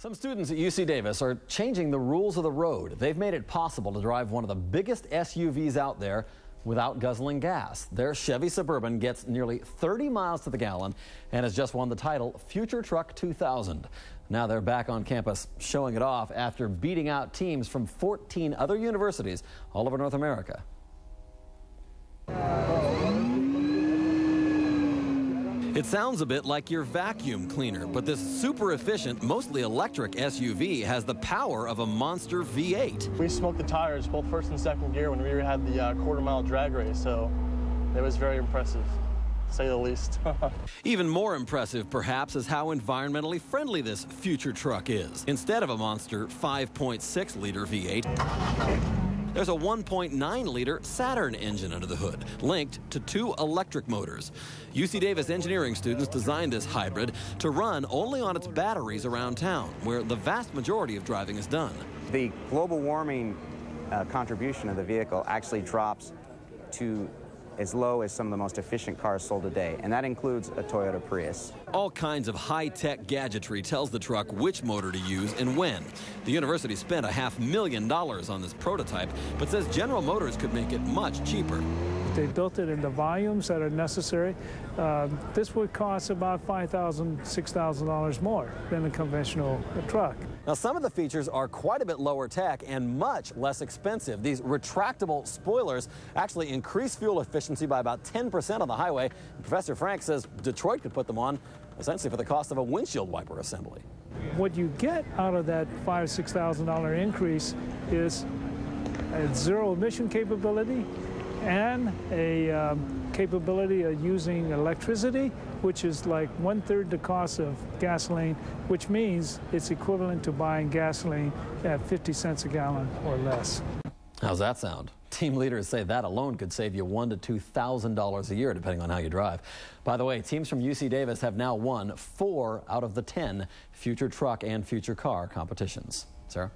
Some students at UC Davis are changing the rules of the road. They've made it possible to drive one of the biggest SUVs out there without guzzling gas. Their Chevy Suburban gets nearly 30 miles to the gallon and has just won the title Future Truck 2000. Now they're back on campus showing it off after beating out teams from 14 other universities all over North America. It sounds a bit like your vacuum cleaner, but this super efficient, mostly electric SUV has the power of a monster V8. We smoked the tires both first and second gear when we had the quarter-mile drag race, so it was very impressive, to say the least. Even more impressive, perhaps, is how environmentally friendly this future truck is. Instead of a monster 5.6-liter V8, there's a 1.9-liter Saturn engine under the hood, linked to 2 electric motors. UC Davis engineering students designed this hybrid to run only on its batteries around town, where the vast majority of driving is done. The global warming contribution of the vehicle actually drops to as low as some of the most efficient cars sold today, and that includes a Toyota Prius. All kinds of high-tech gadgetry tells the truck which motor to use and when. The university spent $500,000 on this prototype, but says General Motors could make it much cheaper. They built it in the volumes that are necessary. This would cost about $5,000, $6,000 more than a conventional truck. Now, some of the features are quite a bit lower tech and much less expensive. These retractable spoilers actually increase fuel efficiency by about 10% on the highway. Professor Frank says Detroit could put them on essentially for the cost of a windshield wiper assembly. What you get out of that $5,000, $6,000 increase is a zero emission capability and a capability of using electricity, which is like 1/3 the cost of gasoline, which means it's equivalent to buying gasoline at 50 cents a gallon or less. How's that sound? Team leaders say that alone could save you $1,000 to $2,000 a year, depending on how you drive. By the way, teams from UC Davis have now won 4 out of the 10 future truck and future car competitions. Sarah?